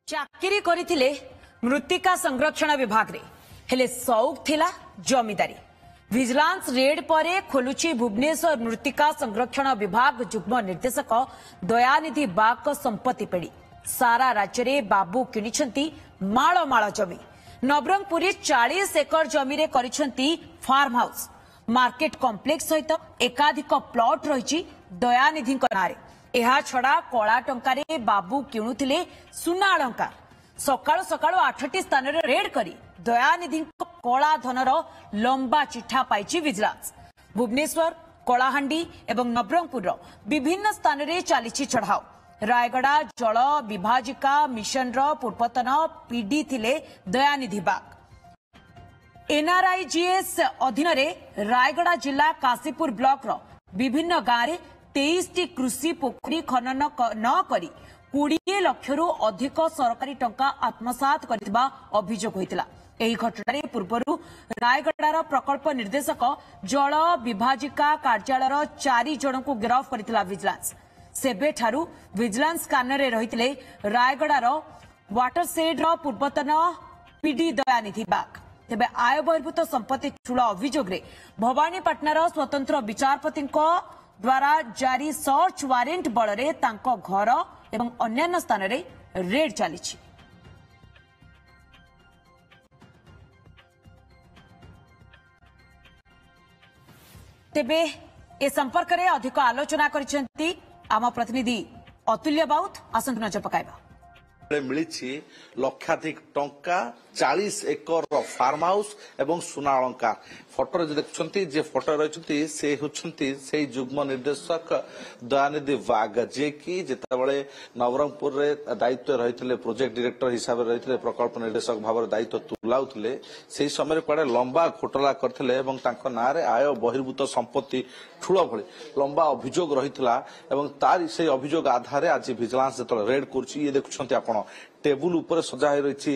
चाकरी करथिले मृत्तिका संरक्षण विभाग रे हेले सौक थिला जमीदारी। विजिलेंस रेड परे खोलुची भुवनेश्वर मृत्तिका संरक्षण विभाग जुग्म निर्देशक दयानिधि बाग संपत्ति पेड़ी। सारा राज्य रे बाबू किनिछंती माळ माळ जमी। नवरंगपुरी 40 एकर जमी रे करिछंती फार्म हाउस। मार्केट कॉम्प्लेक्स सहित एकाधिक प्लॉट रहिछि दयानिधि नारे। एहा छड़ा कला टंकारे बाबू किणुथिले सुना अलंकार। सकाळु सकाळु 8टी स्थान रे रेड करी दयानिधि कला धनर लंबा चिठा पाइछि विजिलेंस। भुवनेश्वर कलाहांडी एवं नवरंगपुर विभिन्न स्थान रे चालिछि चढ़ाव। रायगड़ा जल विभाजिका मिशन रो पूर्वतन पीडी थिले दयानिधि बाग। एनआरआईजीएस अधीन रे रायगड़ा जिला काशीपुर ब्लॉक रो विभिन्न गाँव रे 23टी कृषि पोखरी खनन न करी 20 लाख अधिक सरकारी टंका आत्मसात करथिबा अभियोग होइतिला। एही घटना पूर्व रायगड़ार प्रकल्प निर्देशक जल विभाजिका कार्यालय 4 जन को गिरफ्त करथिला विजिलेंस। सेबे ठारू विजिलेंस स्कैनर रे रहितिले रायगड़ार वाटरसेड रो पूर्वतन पीडी दयानिधि बाग। तेबे आय बहिर्भूत संपत्ति ठूल अभियोग रे भवानीपाटनार स्वतंत्र विचारपति द्वारा जारी सर्च वारेंट बलरे तांको घर एवं अन्य स्थान रे रेड चलीछि। तेबे ए संपर्क रे अधिक आलोचना करिसेंती आम प्रतिनिधि अतुल्य बाउत। आसंतु नजर पकाइबा मिली लक्षाधिक टंका 40 एकर फार्म हाउस एवं सुना अलंकार। फोटो देखुंती जे फोटो रही से होती से जुग्म निर्देशक दयानिधि बाग जे कि जितेबाला नवरंगपुर रे दायित्व रही प्रोजेक्ट डायरेक्टर हिसाब से रही प्रकल्प निर्देशक भाव दायित्व तुलाउले से समय कड़े लंबा घोटाला करते ना आय बहिर्भूत संपत्ति ठूल भली लंबा अभियोग रही तार से अभियोग आधार आज विजिलेंस जो रेड कर देखुं आप टेबुल ऊपर सजा रही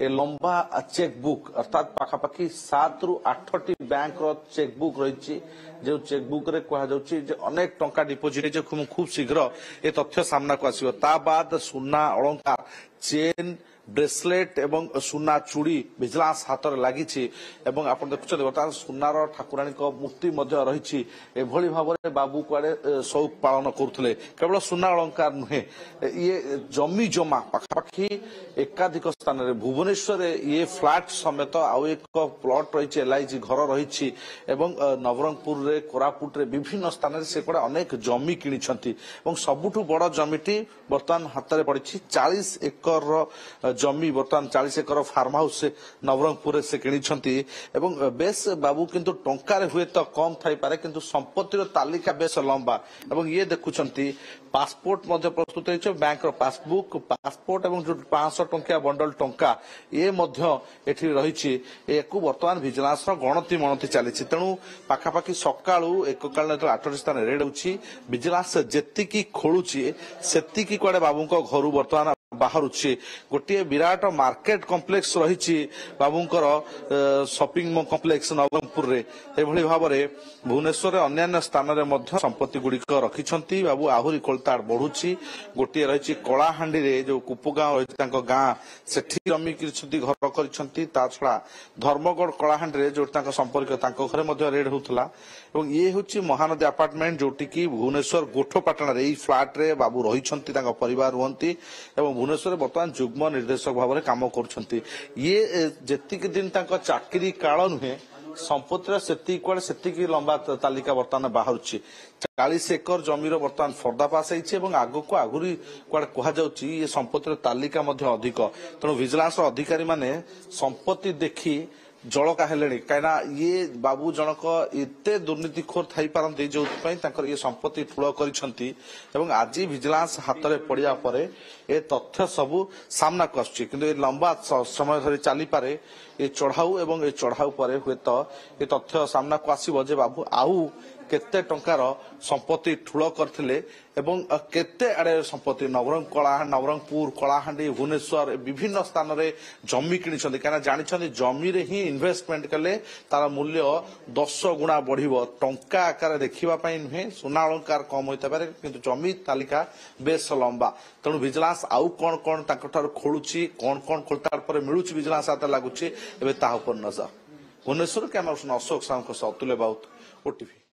ए लंबा चेकबुक अर्थात पाखापाखि 7 ରୁ 8टी बैंक रो चेकबुक रही जो चेकबुक रे कहा जाउची जे अनेक टंका डिपोजिट खूब शीघ्र ए तथ्य सामना को आसीबो। ता बाद सुना अलंकार चेन ब्रेसलेट एवं सुना चूड़ी विजिलेंस हाथ में लगी। आप देखुं बर्तमान सुनार ठाकुराणी मूर्ति रही एभली भाव में बाबू कुआडे शौक पालन करुले। केवल सुना अलंकार नुहे ये जमी जमा पाखापाखि एकाधिक स्थान में भुवनेश्वर ये फ्लैट समेत आउ एक प्लॉट रही एलआईजी घर रही नवरंगपुर रे कोरापुट रे विभिन्न स्थान में से अनेक जमी किनिछंती सबुठु बड़ जमीटी बर्तमान हाथ में पड़ी 40 एकर जमी बर्तमान 40 एकर फार्म हाउस नवरंगपुर से किनिछंती एवं बेस बाबू किंतु टंकार हुए तो कम थाई पारे किंतु संपत्तिर तालिका बेस लंबा एवं ये देखुछंती पासपोर्ट मध्य प्रस्तुत होइछ बैंक रो पासबुक पासपोर्ट एवं जो 500 टंकिया बंडल टंका ये मध्य एठी रहिछि। एको वर्तमान विजिलेंस रो गणति मनति चलीछि तेणु पाखापाखि सकाळू एक काल 8 स्थान रेड होछि विजिलेंस जेतिकी खोलुछि सेतिकी कुआडे बाबूको घरु वर्तमान बाहरुछि। गोटे विराट मार्केट कॉम्प्लेक्स रही बाबूंकर शॉपिंग कॉम्प्लेक्स नवरंगपुर रे एभली भाव में भुवनेश्वर अन्य स्थान में संपत्ति गुड़िक रखिछंती। बाबू आहुरी कोलताड़ बढ़ुछि। गोटे रही कलाहांडी रे जो कुपगांव रही गाँ सेठी जमी घर करिछंती। ता छड़ा धर्मगढ़ कलाहांडी रे जो संपर्क घरे रेड होउथला एवं ये होछि महानदी अपार्टमेंट जोटी की भुवनेश्वर गोठपाटना रे फ्लैट रे बाबू रहिछंती परिवार रुहंती एवं भुवनेश्वर बर्तमान जुग्म निर्देशक भाव में काम कर ये जेतिक दिन चाकरी काल नुहे संपत्तिर सेतिक लंबा तालिका बर्तमान बाहर 40 एकर जमीर बर्तमान पर्दाफाश होती आग को आगुरी कुआडे कहुच्छी ये संपत्तिर तालिका अधिक तेणु विजिलेंस अधिकारी माने संपत्ति देखी जड़का हेले कहीं ये बाबू जनक एते दुर्नीतिखोर थी पारती जो ये संपत्ति ठूल कर आज विजिलेंस हाथ में पड़ा पर ए तथ्य सबू सामना को आसुची किंतु ये लंबा समय धरी चली पारे ये चढ़ाऊ एवं ये चढ़ाऊ पर हुए तो ये तथ्य सामना को आसो जे बाबू आउ केते टंकार संपत्ति ठूल करथिले एवं केते आड़े संपत्ति नवरंगपुर कलाहांडी भुवनेश्वर विभिन्न स्थान रे जमी किनिछन्ति काना जानिछन्ति जमी रे ही इन्वेस्टमेंट कले तार मूल्य 10 गुणा बढ़िबो टंका आकार देखिबा पई नुहे सुना अलंकार कम होइता पारे किंतु जमी तालिका बेस लंबा तेणु विजिलेंस आउ कोन कोन ताकठार खोलुची कोन कोन खोलतार पर मिलुची विजिलेंस आते लागुची एबे ताहा पर नजर भुवनेश्वर कैमरा अशोक साहू अतुल्य बाउत ओटीवी।